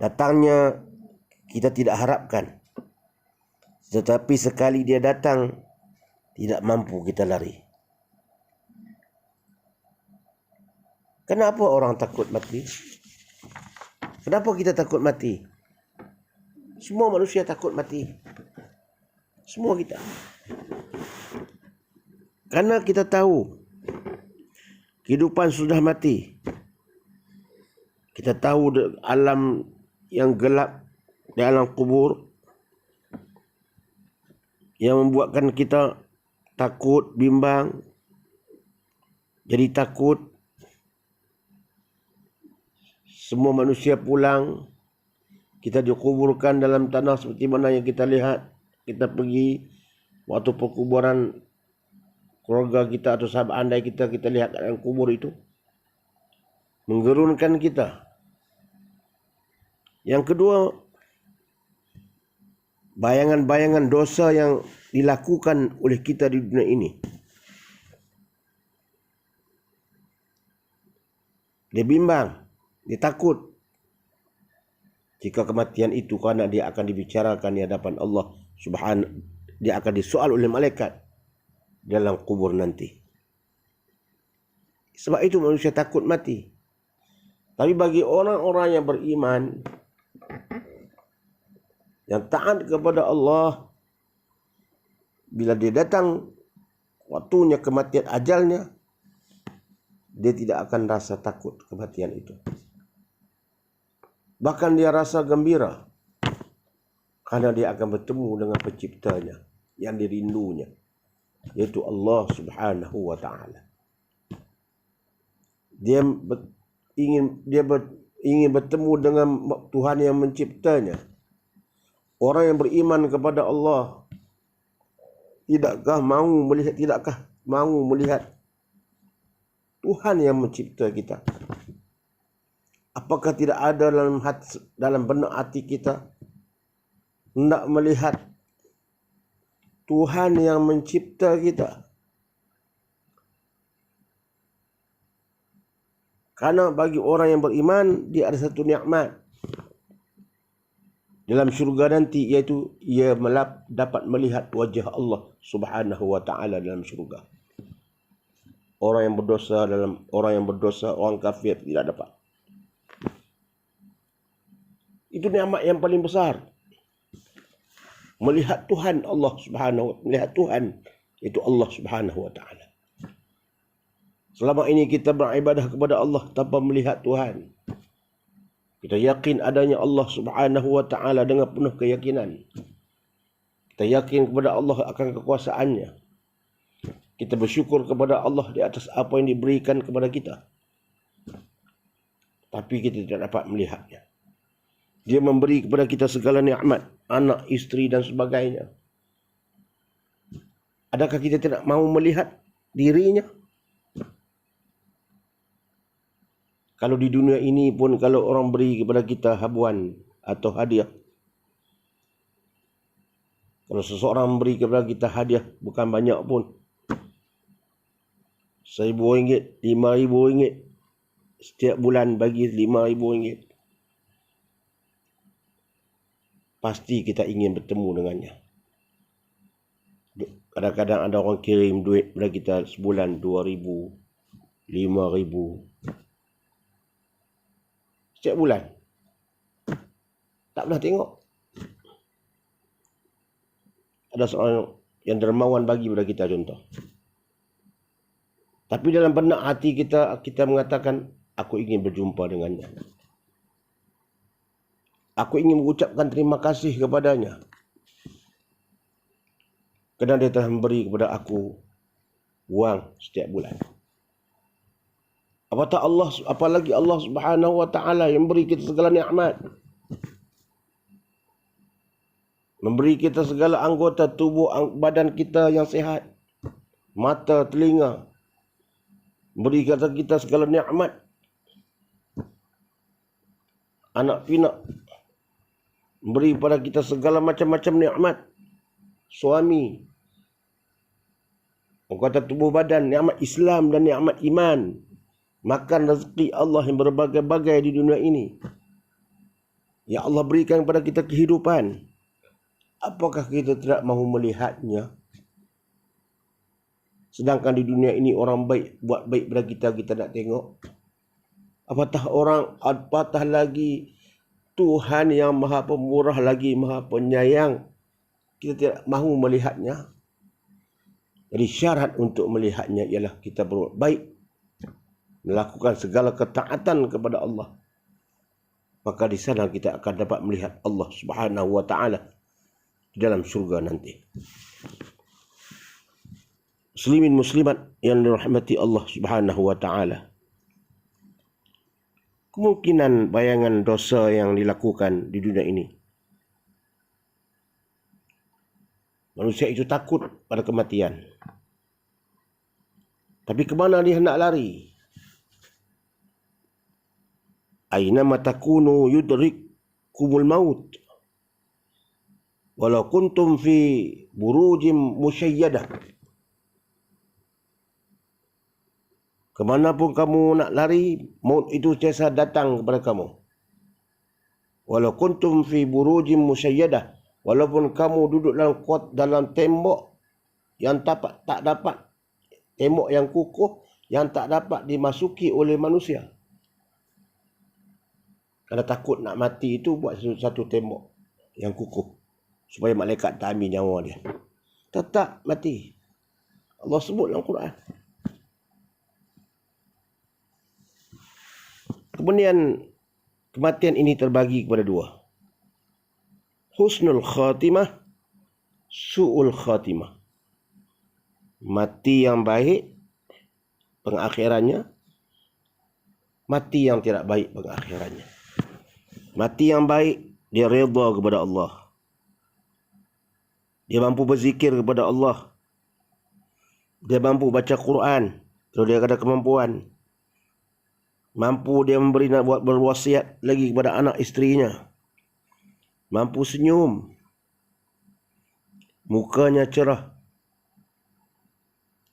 Datangnya kita tidak harapkan, tetapi sekali dia datang tidak mampu kita lari. Kenapa orang takut mati? Kenapa kita takut mati? Semua manusia takut mati. Semua kita. Karena kita tahu kehidupan sudah mati. Kita tahu alam yang gelap di alam kubur yang membuatkan kita takut, bimbang, jadi takut. Semua manusia pulang, kita dikuburkan dalam tanah seperti mana yang kita lihat. Kita pergi waktu perkuburan keluarga kita atau sahabat andai kita lihat dalam kubur itu, menggerunkan kita. Yang kedua, bayangan-bayangan dosa yang dilakukan oleh kita di dunia ini. Dia bimbang, dia takut jika kematian itu, karena dia akan dibicarakan di hadapan Allah Subhanahu. Dia akan disoal oleh malaikat dalam kubur nanti. Sebab itu manusia takut mati. Tapi bagi orang-orang yang beriman, yang taat kepada Allah, bila dia datang waktunya kematian ajalnya, dia tidak akan rasa takut kematian itu. Bahkan dia rasa gembira karena dia akan bertemu dengan penciptanya yang dirindunya, yaitu Allah Subhanahu wa ta'ala. Dia ingin bertemu dengan Tuhan yang menciptanya. Orang yang beriman kepada Allah tidakkah mahu melihat Tuhan yang mencipta kita? Apakah tidak ada dalam benak hati kita hendak melihat Tuhan yang mencipta kita? Karena bagi orang yang beriman, dia ada satu nikmat dalam syurga nanti, iaitu ia dapat melihat wajah Allah Subhanahu wa ta'ala dalam syurga. Orang yang berdosa, orang kafir tidak dapat. Itu nikmat yang paling besar. Melihat Tuhan Allah Subhanahu, melihat Tuhan itu Allah Subhanahu wa ta'ala. Selama ini kita beribadah kepada Allah tanpa melihat Tuhan. Kita yakin adanya Allah Subhanahu wa ta'ala dengan penuh keyakinan. Kita yakin kepada Allah akan kekuasaannya. Kita bersyukur kepada Allah di atas apa yang diberikan kepada kita. Tapi kita tidak dapat melihatnya. Dia memberi kepada kita segala nikmat, anak, isteri dan sebagainya. Adakah kita tidak mahu melihat dirinya? Kalau di dunia ini pun, kalau orang beri kepada kita habuan atau hadiah, kalau seseorang memberi kepada kita hadiah, bukan banyak pun, RM1,000, RM5,000, setiap bulan bagi RM5,000, pasti kita ingin bertemu dengannya. Kadang-kadang ada orang kirim duit kepada kita sebulan RM2,000, RM5,000. Setiap bulan. Tak pernah tengok. Ada seorang yang dermawan bagi kepada kita contoh. Tapi dalam benak hati kita mengatakan, aku ingin berjumpa dengannya. Aku ingin mengucapkan terima kasih kepadanya. Kerana dia telah memberi kepada aku wang setiap bulan. Apalagi Allah Subhanahu wa ta'ala yang beri kita segala nikmat. Memberi kita segala anggota tubuh badan kita yang sihat. Mata, telinga. Memberi kita segala nikmat. anak pinak, memberi kepada kita segala macam-macam nikmat, suami, kata tubuh badan, nikmat Islam dan nikmat iman, makan rezeki Allah yang berbagai-bagai di dunia ini. Ya Allah berikan kepada kita kehidupan. Apakah kita tidak mahu melihatnya? Sedangkan di dunia ini orang baik buat baik pada kita, kita nak tengok. Apatah lagi Tuhan yang maha pemurah lagi maha penyayang, kita tidak mahu melihatnya. Jadi syarat untuk melihatnya ialah kita berbuat baik, melakukan segala ketaatan kepada Allah. Maka di sana kita akan dapat melihat Allah Subhanahu wa taala di dalam surga nanti. Muslimin muslimat yang dirahmati Allah Subhanahu wa taala. Kemungkinan bayangan dosa yang dilakukan di dunia ini, manusia itu takut pada kematian. Tapi ke mana dia hendak lari? Aina matakunu yudrikumul maut walau kuntum fi burujim musyayyadah. Kemanapun kamu nak lari, maut itu sentiasa datang kepada kamu. Walau kuntum fi burujim musyayyadah, walaupun kamu duduk dalam tembok yang tak dapat, tembok yang kukuh yang tak dapat dimasuki oleh manusia. Kerana takut nak mati itu buat satu tembok yang kukuh supaya malaikat tak ambil nyawa dia. Tetap mati. Allah sebut dalam Quran. Kemudian kematian ini terbagi kepada dua. Husnul khatimah, su'ul khatimah. Mati yang baik pengakhirannya, mati yang tidak baik pengakhirannya. Mati yang baik, dia redha kepada Allah. Dia mampu berzikir kepada Allah. Dia mampu baca Quran kalau dia ada kemampuan. Mampu dia memberi nak buat berwasiat lagi kepada anak isterinya. Mampu senyum. Mukanya cerah.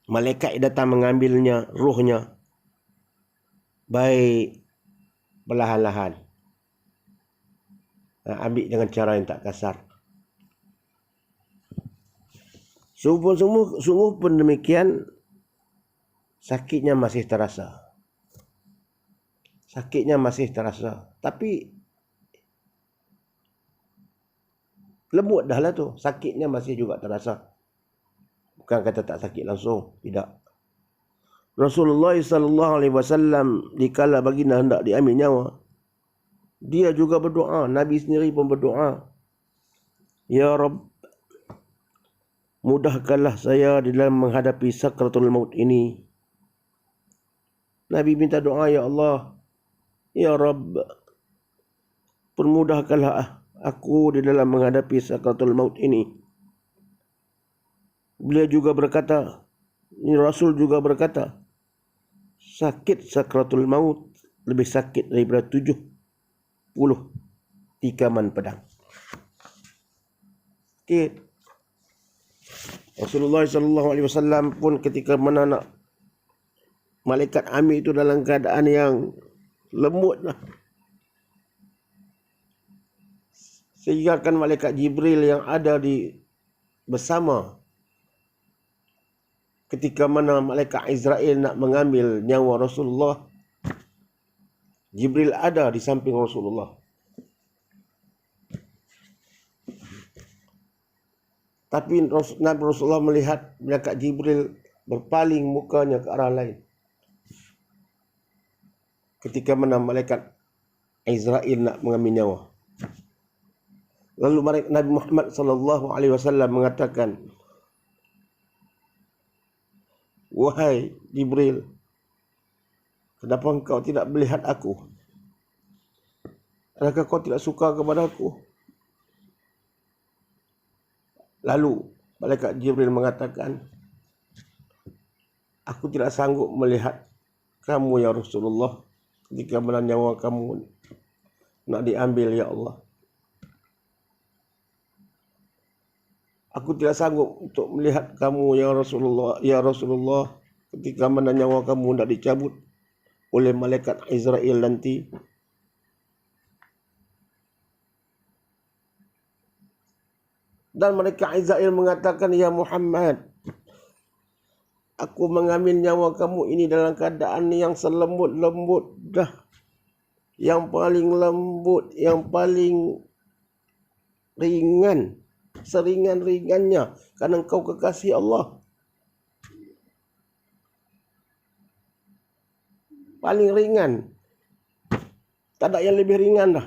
Malaikat datang mengambilnya, rohnya. Baik perlahan-lahan. Ambil dengan cara yang tak kasar. Sungguh pun demikian, sakitnya masih terasa. Sakitnya masih terasa. Tapi lembut dah lah tu. Sakitnya masih juga terasa. Bukan kata tak sakit langsung. Tidak. Rasulullah SAW dikala baginda hendak diambil nyawa, dia juga berdoa. Nabi sendiri pun berdoa. Ya Rabb, mudahkanlah saya di dalam menghadapi sakratul maut ini. Nabi minta doa, Ya Allah, Ya Rabb, permudahkanlah aku di dalam menghadapi sakratul maut ini. Beliau juga berkata, ini Rasul juga berkata, sakit sakratul maut lebih sakit daripada 70 tikaman pedang. Sakit. Rasulullah SAW pun ketika mana nak malaikat ambil itu dalam keadaan yang lembut lah. Sehingga kan malaikat Jibril yang ada bersama ketika mana malaikat Israel nak mengambil nyawa Rasulullah, Jibril ada di samping Rasulullah. Tapi Nabi Rasulullah melihat malaikat Jibril berpaling mukanya ke arah lain ketika mana malaikat Israel nak mengambil nyawa. Lalu Nabi Muhammad SAW mengatakan, wahai Jibril, kenapa engkau tidak melihat aku? Adakah kau tidak suka kepada aku? Lalu malaikat Jibril mengatakan, aku tidak sanggup melihat kamu ya Rasulullah ketika mana nyawa kamu nak diambil, ya Allah. Aku tidak sanggup untuk melihat kamu, ya Rasulullah. Ya Rasulullah, ketika mana nyawa kamu nak dicabut oleh malaikat Israel nanti. Dan malaikat Israel mengatakan, ya Muhammad, aku mengambil nyawa kamu ini dalam keadaan yang selembut-lembut dah. Yang paling lembut, yang paling ringan. Seringan-ringannya, karena engkau kekasih Allah. Paling ringan. Tak ada yang lebih ringan dah.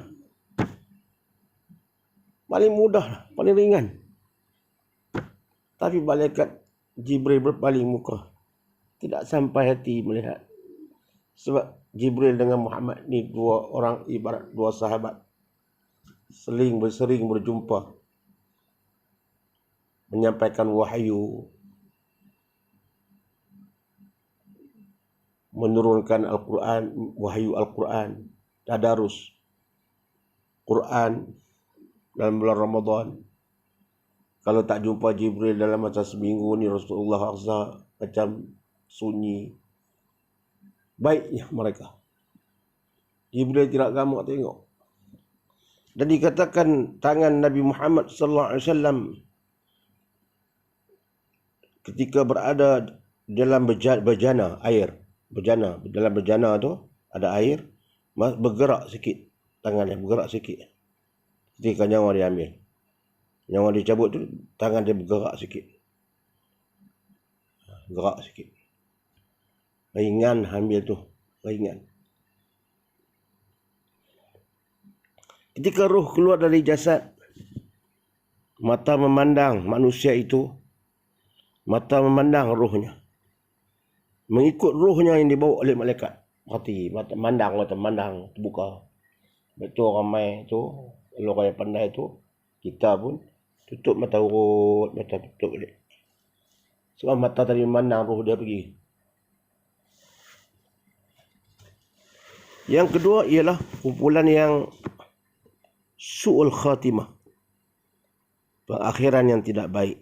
Paling mudah, paling ringan. Tapi malaikat Jibril berpaling muka. Tidak sampai hati melihat. Sebab Jibril dengan Muhammad ni dua orang ibarat dua sahabat. Sering berjumpa. Menyampaikan wahyu. Menurunkan Al-Quran, wahyu Al-Quran. Tadarus Quran dalam bulan Ramadan. Kalau tak jumpa Jibril dalam masa seminggu ni, Rasulullah rasa macam sunyi. Baiknya mereka. Jibril tidak gamak tengok. Dan dikatakan tangan Nabi Muhammad sallallahu alaihi wasallam ketika berada dalam bejana air, dalam bejana tu ada air, bergerak sikit tangannya, bergerak sikit. Ketika nyawa diambil, nyawa dicabut tu, tangan dia bergerak sikit. Gerak sikit. Ringan ambil tu, ringan. Ketika roh keluar dari jasad, mata memandang manusia itu, mata memandang rohnya. Mengikut rohnya yang dibawa oleh malaikat. Hati, mata memandang, terbuka. Betul ramai tu, kalau orang yang pandai tu, kita pun tutup mata urut, mata tutup balik. Sebab mata tadi memandang, roh dia pergi. Yang kedua ialah kumpulan yang su'ul khatimah. Pengakhiran yang tidak baik.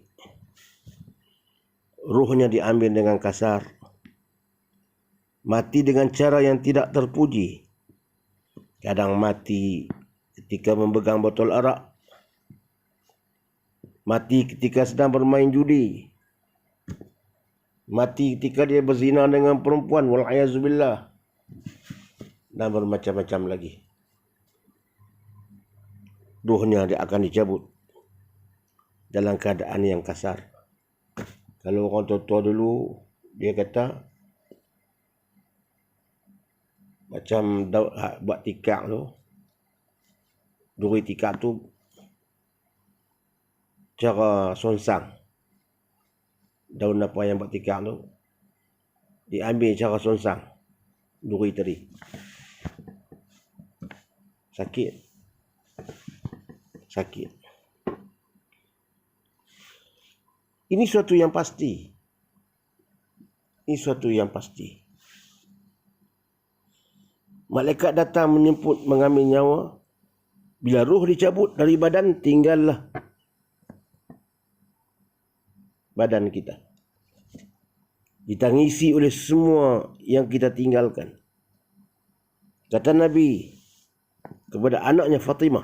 Ruhnya diambil dengan kasar. Mati dengan cara yang tidak terpuji. Kadang mati ketika memegang botol arak. Mati ketika sedang bermain judi. Mati ketika dia berzina dengan perempuan. Wal'ayazubillah. Dan bermacam-macam lagi. Ruhnya dia akan dicabut dalam keadaan yang kasar. Kalau orang tua-tua dulu, dia kata macam buat tikar tu, duri tikar tu cara sonsang. Daun apa yang buat tikar tu diambil cara sonsang duri tadi. Sakit. Ini suatu yang pasti. Malaikat datang menjemput, mengambil nyawa. Bila roh dicabut dari badan, tinggallah badan kita. Ditangisi oleh semua yang kita tinggalkan. Kata Nabi kepada anaknya Fatimah.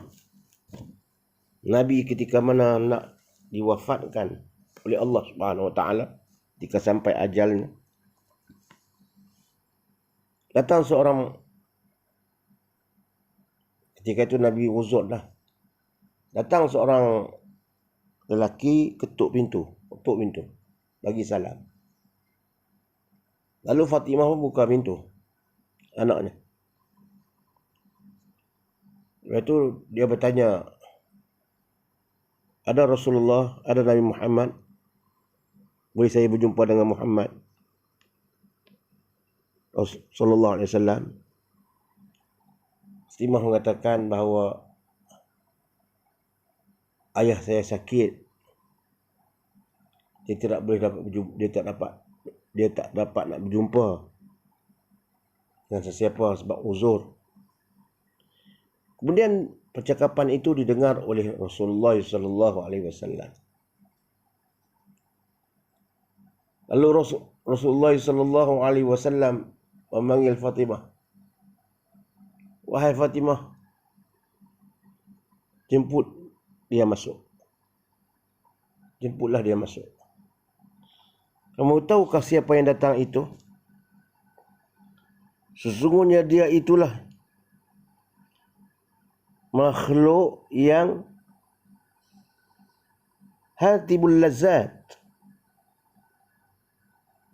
Nabi ketika mana nak diwafatkan oleh Allah Subhanahu Wa Taala, ketika sampai ajalnya, datang seorang, ketika itu Nabi uzur dah. Datang seorang lelaki ketuk pintu, bagi salam. Lalu Fatimah pun buka pintu, anaknya. Lepas itu dia bertanya, ada Rasulullah, ada Nabi Muhammad, boleh saya berjumpa dengan Muhammad sallallahu alaihi wasallam? Fatimah mengatakan bahawa ayah saya sakit. Dia tak dapat nak berjumpa dengan sesiapa sebab uzur. Kemudian percakapan itu didengar oleh Rasulullah sallallahu alaihi wasallam. Lalu Rasulullah sallallahu alaihi wasallam memanggil Fatimah. Wahai Fatimah, jemput dia masuk. Jemputlah dia masuk. Kamu tahukah siapa yang datang itu? Sesungguhnya dia itulah makhluk yang hatibul lazat,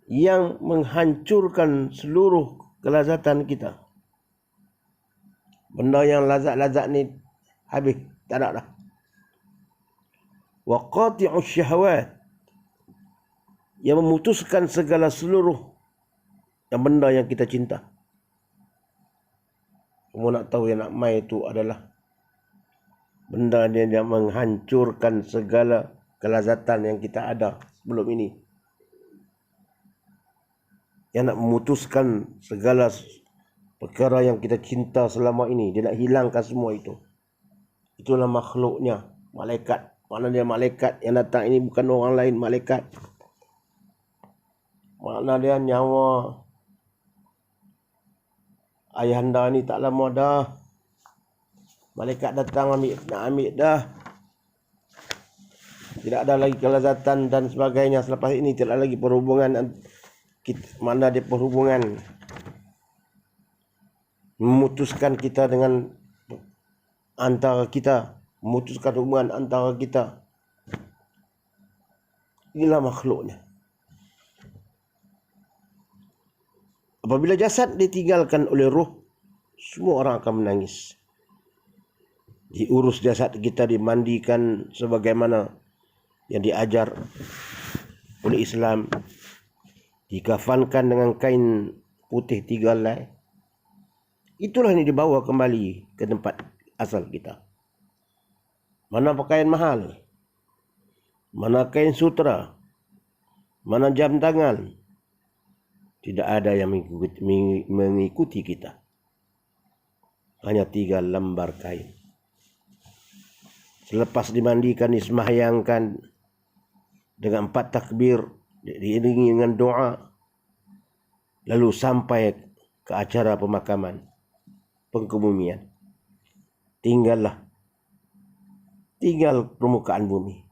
yang menghancurkan seluruh kelazatan kita. Benda yang lazat-lazat ni habis, tak ada dah. Wa qati'us syahwat, yang memutuskan segala seluruh benda yang kita cinta. Kamu nak tahu yang nak mai itu adalah benda yang menghancurkan segala kelazatan yang kita ada sebelum ini. Yang nak memutuskan segala perkara yang kita cinta selama ini. Dia nak hilangkan semua itu. Itulah makhluknya, malaikat. Mana dia malaikat yang datang ini bukan orang lain, malaikat. Makna dia nyawa ayahanda ni tak lama dah. Malaikat datang nak ambil dah. Tidak ada lagi kelazatan dan sebagainya. Selepas ini tidak lagi perhubungan. Mana dia perhubungan memutuskan kita dengan antara kita, memutuskan hubungan antara kita. Inilah makhluknya. Apabila jasad ditinggalkan oleh roh, semua orang akan menangis. Diurus jasad kita, dimandikan sebagaimana yang diajar oleh Islam, dikafankan dengan kain putih 3 helai. Itulah yang dibawa kembali ke tempat asal kita. Mana pakaian mahal, mana kain sutra, mana jam tangan, tidak ada yang mengikuti kita. Hanya 3 lembar kain. Selepas dimandikan, disemahyangkan dengan 4 takbir, diiringi dengan doa, lalu sampai ke acara pemakaman, pengkebumian. Tinggal permukaan bumi.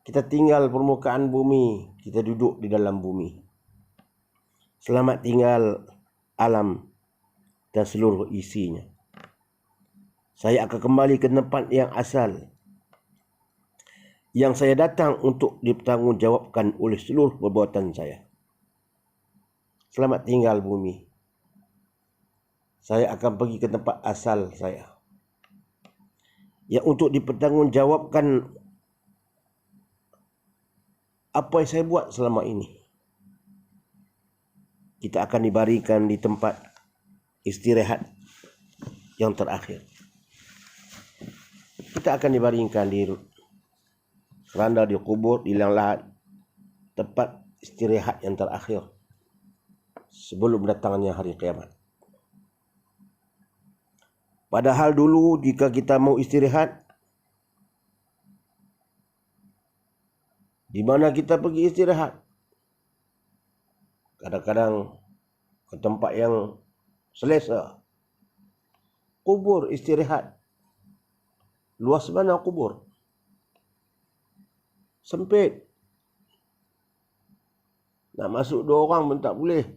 Kita tinggal permukaan bumi, kita duduk di dalam bumi. Selamat tinggal alam dan seluruh isinya. Saya akan kembali ke tempat yang asal, yang saya datang untuk dipertanggungjawabkan oleh seluruh perbuatan saya. Selamat tinggal bumi. Saya akan pergi ke tempat asal saya, yang untuk dipertanggungjawabkan apa yang saya buat selama ini. Kita akan dibaringkan di tempat istirahat yang terakhir. Kita akan dibaringkan di keranda, di kubur, di liang lahat, tempat istirahat yang terakhir sebelum datangnya hari kiamat. Padahal dulu jika kita mau istirahat, di mana kita pergi istirahat? Kadang-kadang ke tempat yang selesa. Kubur istirahat. Luas mana kubur? Sempit. Nak masuk 2 orang pun tak boleh.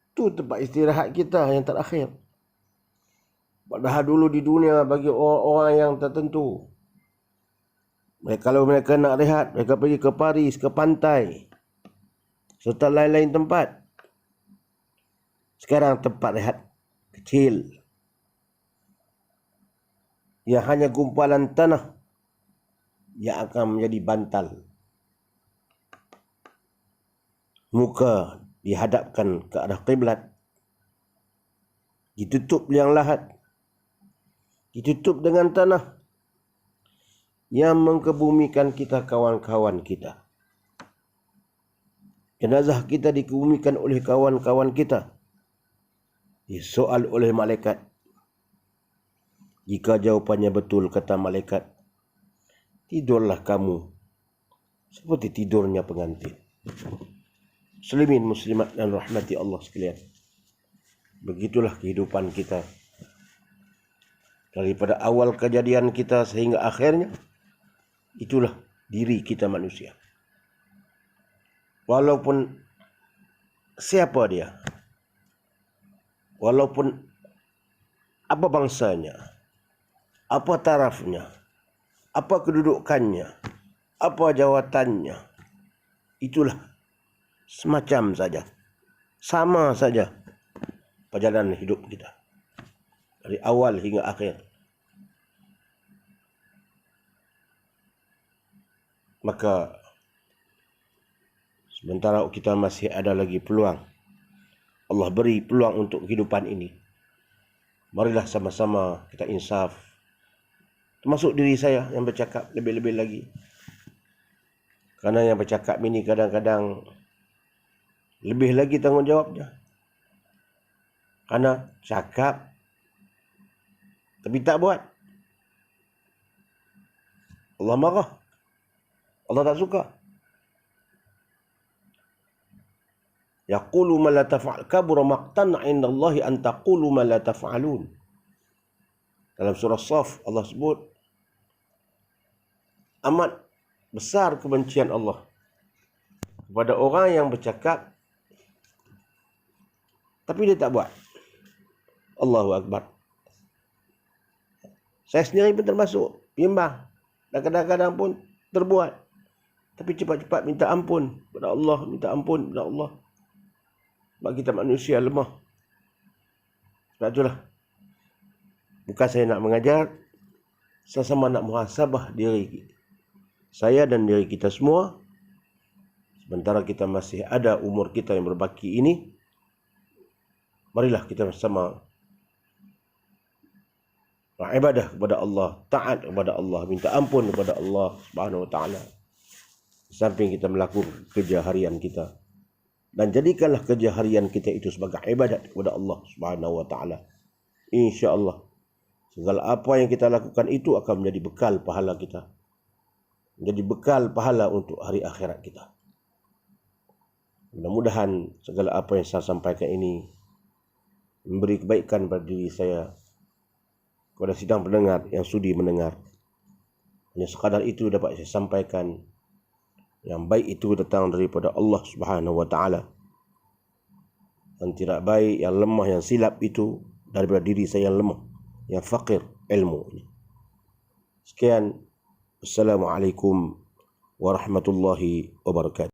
Itu tempat istirahat kita yang terakhir. Padahal dulu di dunia bagi orang-orang yang tertentu, kalau mereka nak rehat, mereka pergi ke Paris, ke pantai, serta lain-lain tempat. Sekarang tempat rehat kecil, yang hanya gumpalan tanah yang akan menjadi bantal. Muka dihadapkan ke arah kiblat, ditutup liang lahat, ditutup dengan tanah yang mengkebumikan kita, kawan-kawan kita. Jenazah kita dikebumikan oleh kawan-kawan kita Disoal oleh malaikat. Jika jawapannya betul, kata malaikat, tidurlah kamu seperti tidurnya pengantin. Muslimin muslimat dan rahmati Allah sekalian. Begitulah kehidupan kita. Daripada awal kejadian kita sehingga akhirnya, itulah diri kita manusia. Walaupun siapa dia, walaupun apa bangsanya, apa tarafnya, apa kedudukannya, apa jawatannya, itulah semacam saja, sama saja perjalanan hidup kita dari awal hingga akhir. Maka sementara kita masih ada lagi peluang, Allah beri peluang untuk kehidupan ini, marilah sama-sama kita insaf. Termasuk diri saya yang bercakap lebih-lebih lagi. Karena yang bercakap ini kadang-kadang lebih lagi tanggungjawabnya. Karena cakap tapi tak buat. Allah marah. Allah tak suka. Yaqulu ma la taf'al, kabura maqtan 'inda Allah an taqulu ma la taf'alun. Dalam surah Shaf Allah sebut amat besar kebencian Allah kepada orang yang bercakap tapi dia tak buat. Allahu Akbar. Saya sendiri pun termasuk bimbang dan kadang-kadang pun terbuat. Tapi cepat-cepat minta ampun kepada Allah, minta ampun kepada Allah. Sebab kita manusia lemah. Sebab itulah, bukan saya nak mengajar, sama-sama nak muhasabah diri saya dan diri kita semua. Sementara kita masih ada umur kita yang berbaki ini, marilah kita bersama beribadah kepada Allah, taat kepada Allah, minta ampun kepada Allah Subhanahu wa taala. Samping kita melakukan kerja harian kita, dan jadikanlah kerja harian kita itu sebagai ibadat kepada Allah Subhanahu wa taala. Insya-Allah segala apa yang kita lakukan itu akan menjadi bekal pahala kita, menjadi bekal pahala untuk hari akhirat kita. Mudah-mudahan segala apa yang saya sampaikan ini memberi kebaikan pada diri saya, kepada sidang pendengar yang sudi mendengar. Hanya sekadar itu dapat saya sampaikan. Yang baik itu datang daripada Allah Subhanahu wa taala. Yang tidak baik, yang lemah, yang silap itu daripada diri saya yang lemah, yang fakir ilmu. Sekian. Assalamualaikum warahmatullahi wabarakatuh.